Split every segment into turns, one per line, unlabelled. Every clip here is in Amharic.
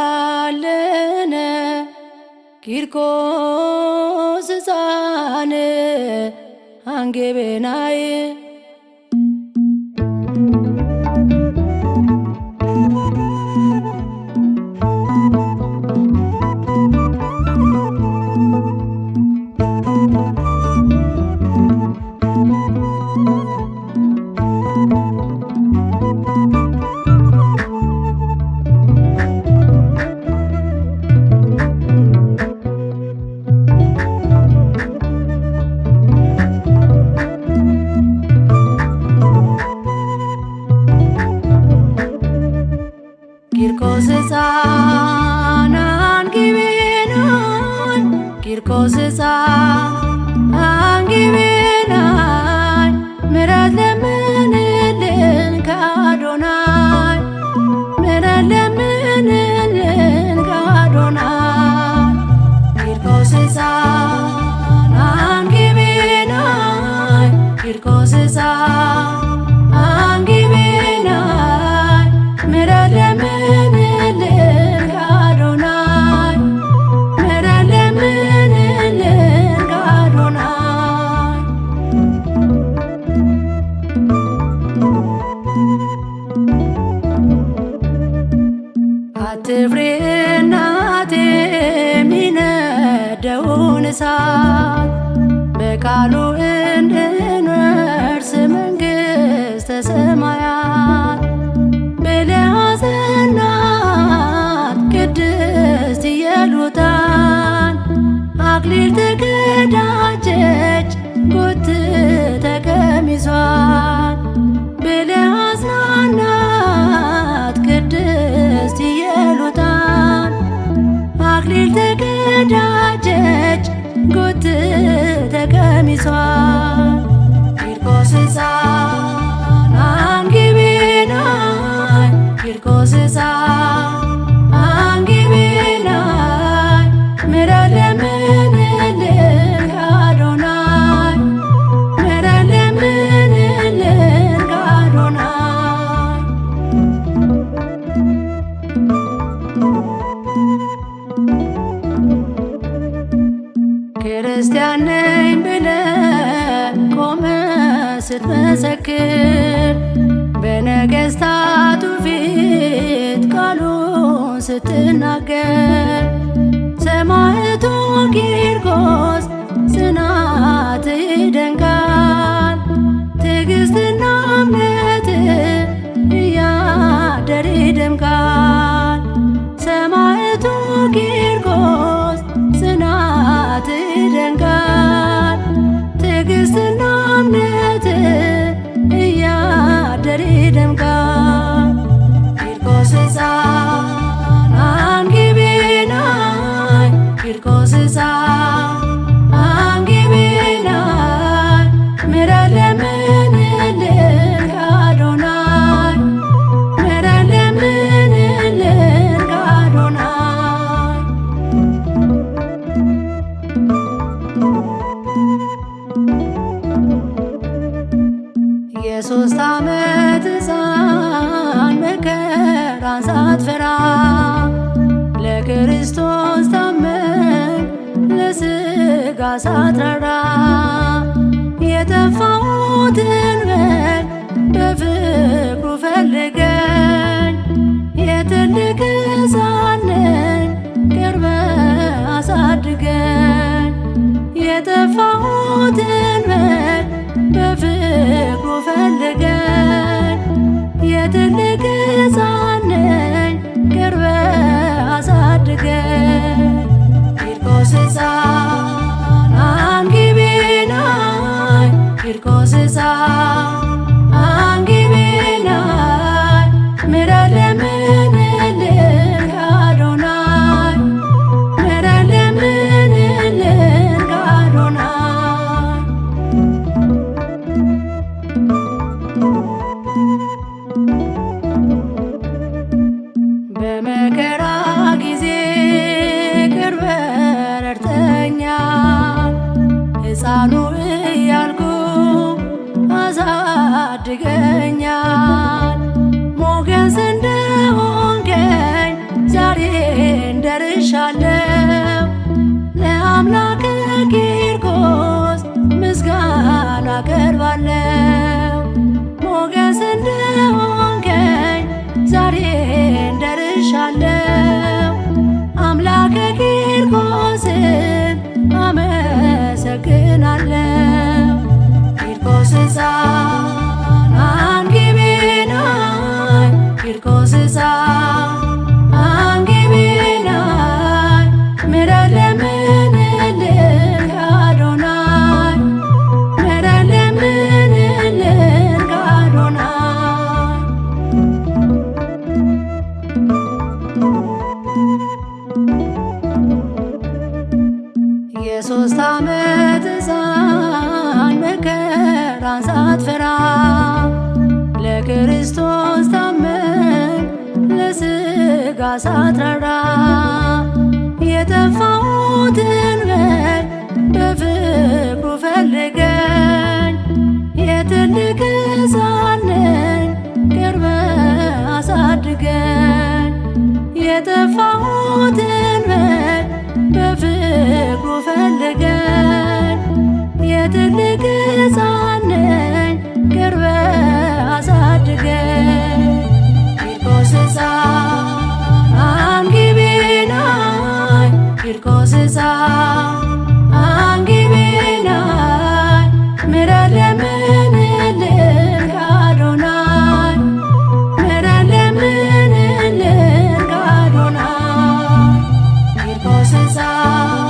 ሰአለነ ቂርቆስ ሕፃን አንጌቤናይ ቂርቆስ ሕፃን አንጌቤናይ ቂርቆስ ሕፃን አንጌቤናይ ምሕረት ለምንልን ከአዶናይ ምሕረት ለምንልን ከአዶናይ ቂርቆስ ሕፃን አንጌቤናይ ቂርቆስ ሕፃን አንጌቤናይ ምሕረት ለምንልን ከአዶናይ ምሕረት ለምንልን ከአዶናይ አትፍሪ እናቴ የሚነደውን እሳት በቃሉ እንድንወርስ መንግሥተ ሰማያት ብለህ አጸናት ቅድስት ኢየሉጣን አክሊል ተቀዳጀች ጎትተ ቀሚሷን ብለህ አጽናናት ቅድስት ኢየሉጣን አክሊል ተቀዳጀች ጎትተ ቀሚሷን ቂርቆስ ሕፃን አንጌቤናይ ቂርቆስ ሕፃን አንጌቤናይ ምሕረት ለምንልን ከአዶናይ ምሕረት ለምንልን ከአዶናይ ክርስቲያን ነኝ ብለህ ቆመህ ስትመሰክር በነገሥታቱ ፊት ቃሉን ስትናገር ሰማዕቱ ቂርቆስ ጽናትህ ይደንቃል ትዕግሥትና እምነትህ እያደር ይደምቃል ሰማዕቱ ቂርቆስ ጽናትህ ይደንቃል ትዕግሥትና እምነትህ እያደር ይደምቃል ቂርቆስ ሕፃን አንጌቤናይ ቂርቆስ ሕፃን አንጌቤናይ ምሕረት ለምንልን ከአዶናይ ምሕረት ለምንልን ከአዶናይ የሦስት ዓመት ሕፃን መከራን ሳትፈራ ለክርስቶስ ታመን ለሥጋ ሳትራራ የጠፋሁትን በግ በፍቅሩ ፈልገኝ የትልቅ ሕፃን ነኝ ቀርበህ አሳድገኝ የጠፋሁትን በግ በፍቅሩ ፈልገኝ የትልቅ ሕፃን ነኝ ቀርበህ አሳድገኝ ቂርቆስ ሕፃን አንጌቤናይ ቂርቆስ ሕፃን ሕፃን አንጊቤናይ ቂርቆስ ሕፃን አንጊቤናይ ምሕረት ለምንልን አዶናይ ምሕረት ለምንልን አዶናይ የሶስት ዓመት ሕፃን መከራን ሳትፈራ ለክርስቶስ ታመን ለሥጋ ሳትራራ የጠፋሁትን በግ በፍቅሩ ፈልገኝ የትልቅ ሕፃን ነኝ ቀርበህ አሳድገኝ የጠፋሁትን በግ በፍቅሩ ፈልገኝ የትልቅ ሕፃን ነኝ ቀርበህ አሳድገኝ ቂርቆስ ሕፃን አንጊቤናይ ቂርቆስ ሕፃን አንጊቤናይ ምሕረት ለምንልን አዶናይ ምሕረት ለምንልን አዶናይ ቂርቆስ ሕፃን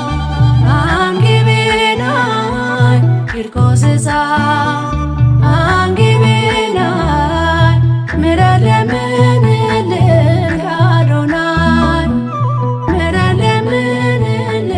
አንጊቤናይ ቂርቆስ ሕፃን አንጊቤናይ ምሕረት ለምንልን አዶናይ ምሕረት ለምንልን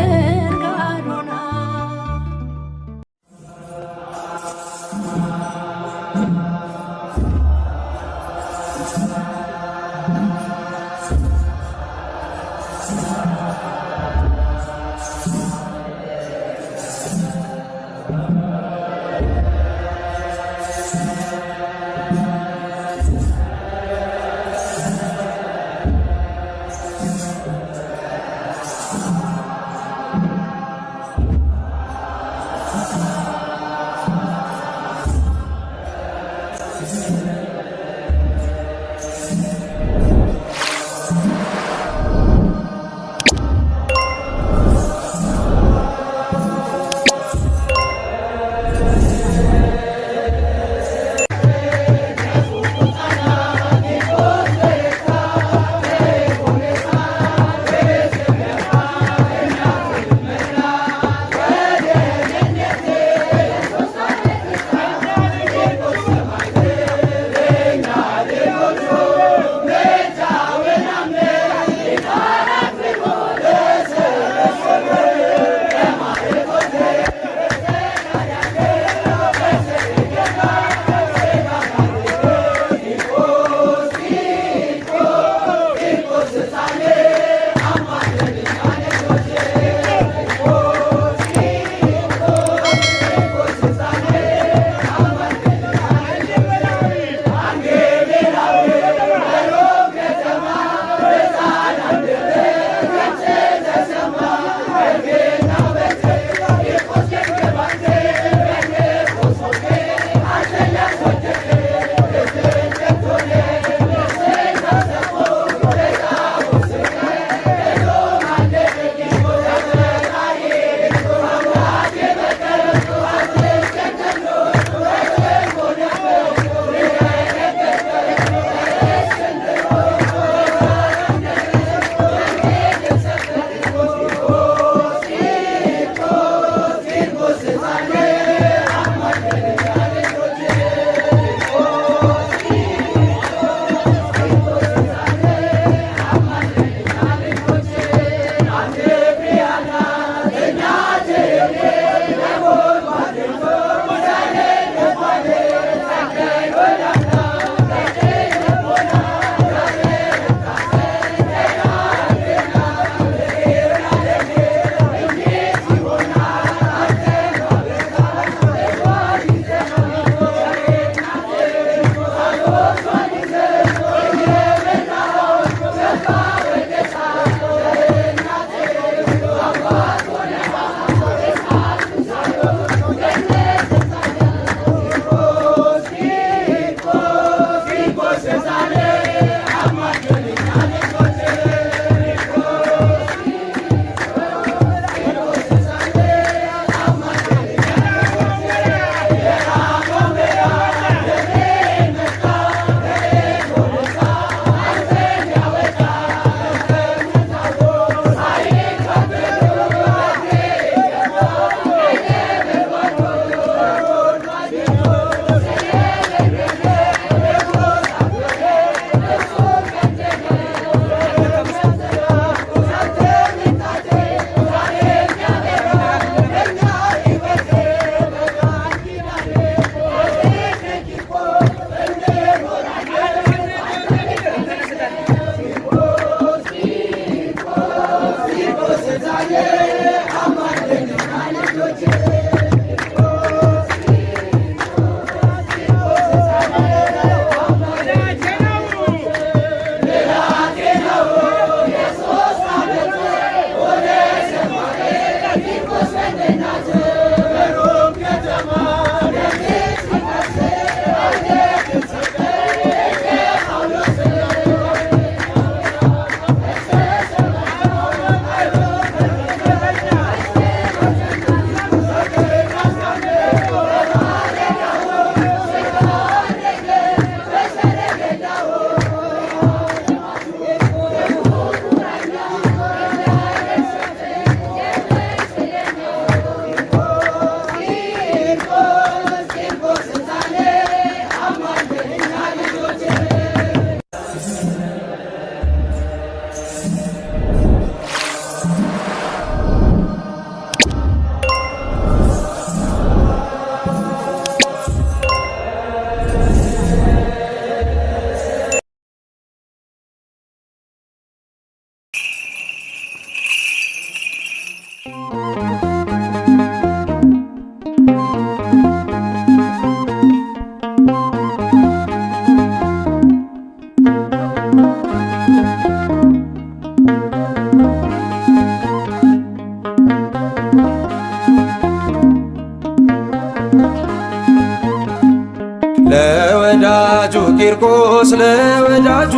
ለወዳጁ ቂርቆስ ለወዳጁ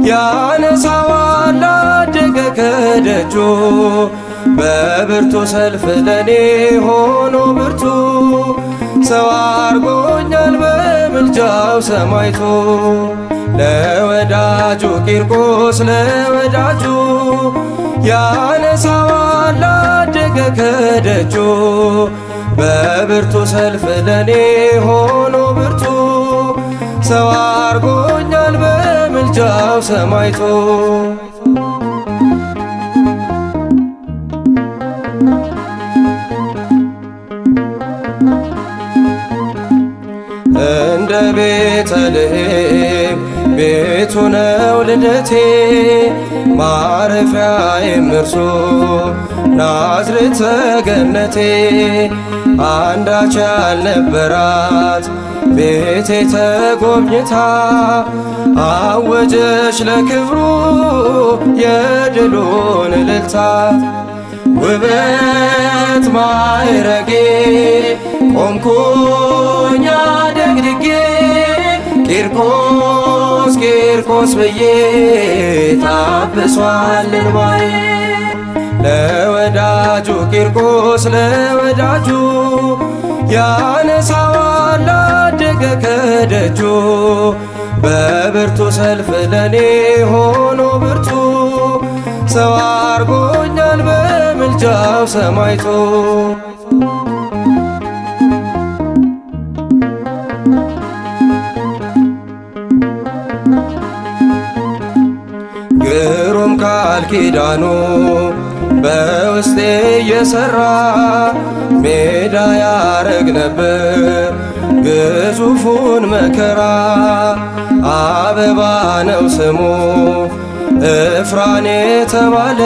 ያነሳዋል አደገ ከደጁ በብርቱ ሰልፍ ለኔ ሆኖ ብርቱ ሰው አርጎኛል በምልጃው ሰማይቶ ለወዳጁ ቂርቆስ ለወዳጁ ያነሳዋል አደገ ከደጁ በብርቱ ሰልፍ ለኔ ሆኖ ብርቱ ሰው አርጎኛል በምልጃው ሰማይቶ እንደ ቤተልሔም ቤቱ ነው ልደቴ ማረፊያዬም እርሱ ናዝሬት ገነቴ አንዳች ያልነበራት ቤቴ ተጎብኝታ አወጀች ለክብሩ የድሉን እልልታ ውበት ማዕረጌ ቆምኩኝ አደግድጌ ቂርቆስ ቂርቆስ ብዬ ታብሷል እንባዬ ለወዳጁ ቂርቆስ ለወዳጁ ያነሳዋል አደገ ከደጁ በብርቱ ሰልፍ ለኔ ሆኖ ብርቱ ሰው አርጎኛል በምልጃው ሰማይቶ ግሩም ቃል ኪዳኑ በውስጤ እየሠራ ሜዳ ያረግ ነበር ግዙፉን መከራ አበባ ነው ስሙ እፍራን የተባለ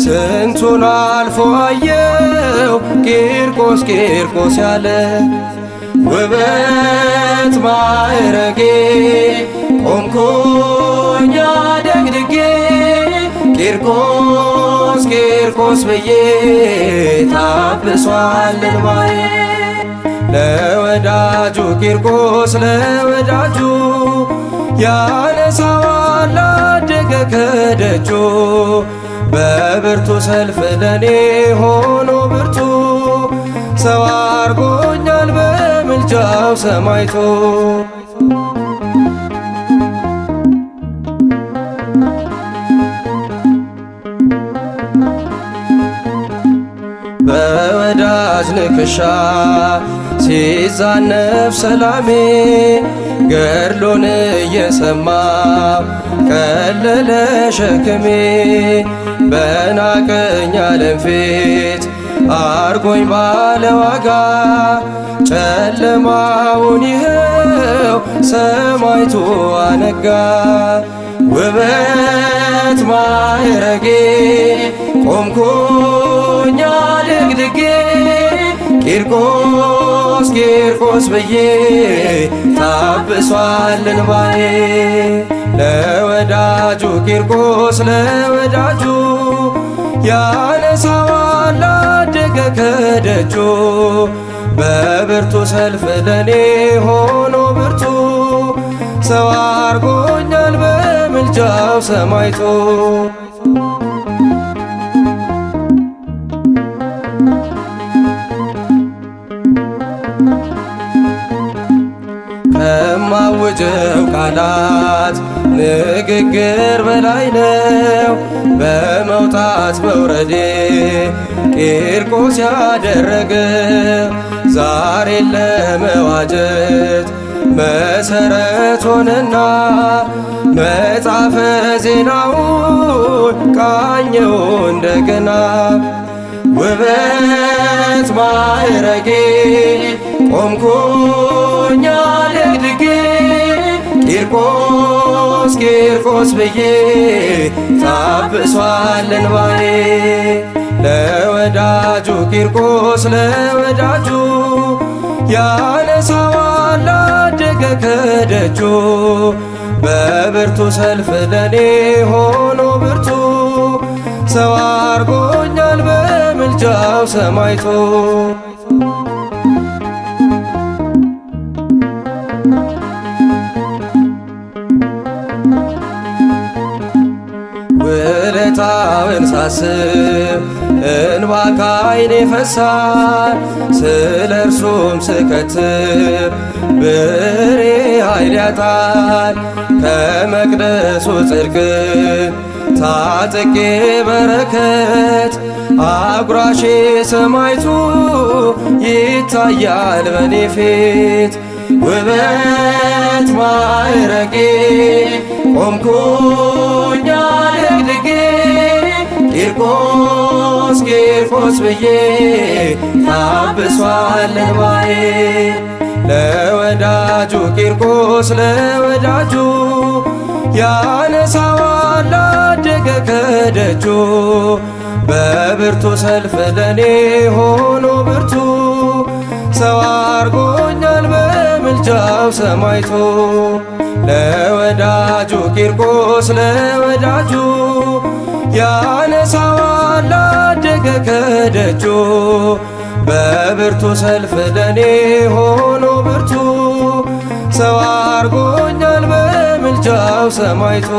ስንቱን አልፎ አየው ቂርቆስ ቂርቆስ ያለ ውበት ማዕረጌ ቆምኩኝ አደግድጌ ቂርቆስ ቂርቆስ ብዬ ታብሷል እንባዬ ለወዳጁ ቂርቆስ ለወዳጁ ያነሳዋል አደገ ከደጁ በብርቱ ሰልፍ ለኔ ሆኖ ብርቱ ሰው አርጎኛል በምልጃው ሰማይቶ በወዳጅ ንክሻ ሲዛነፍ ሰላሜ ገድሉን እየሰማው ቀለለ ሸክሜ በናቀኝ ዓለም ፊት አርጎኝ ባለዋጋ ጨለማውን ይኸው ሰማይቱ አነጋ ውበት ማዕረጌ ቆምኩኝ አደግድጌ ቂርቆስ ቂርቆስ ብዬ ታብሷል እንባዬ ለወዳጁ ቂርቆስ ለወዳጁ ያነሳዋል አደገ ከደጁ በብርቱ ሰልፍ ለኔ ሆኖ ብርቱ ሰው አርጎኛል በምልጃው ሰማይቶ ከማውጀው ቃላት ንግግር በላይ ነው በመውጣት መውረዴ ቂርቆስ ያደረገ ዛሬ ለመዋጀት መሰረት ሆነና መጽሐፈ ዜናውን ቃኘው እንደገና ውበት ማዕረጌ ቆምኩኝ አደግድጌ ቂርቆስ ቂርቆስ ብዬ ታብሷል እንባዬ ለወዳጁ ቂርቆስ ለወዳጁ ያነሳዋል አደገ ከደጁ በብርቱ ሰልፍ ለኔ ሆኖ ብርቱ ሰው አርጎኛል በምልጃው ሰማይቶ ውለታውን ሳስብ እንባ ከዓይኔ ፈሳል ስለ እርሱም ስከትብ ብሬ ኃይል ያጣል ከመቅደሱ ጽድቅን ታጥቄ በረከት አጉራሼ ሰማይቱ ይታያል በኔ ፊት ውበት ማዕረጌ ቆምኩኝ አድግድጌ ቂርቆስ ቂርቆስ ብዬ ታብሷል እንባዬ ለወዳጁ ቂርቆስ ለወዳጁ ያነሳዋል አደገ ከደጁ በብርቱ ሰልፍ ለኔ ሆኖ ብርቱ ሰው አርጎኛል በምልጃው ሰማይቶ ለወዳጁ ቂርቆስ ለወዳጁ ያነሳዋል አደገ ከደጁ በብርቱ ሰልፍ ለኔ ሆኖ ብርቱ ሰው አርጎኛል በምልጃው ሰማይቶ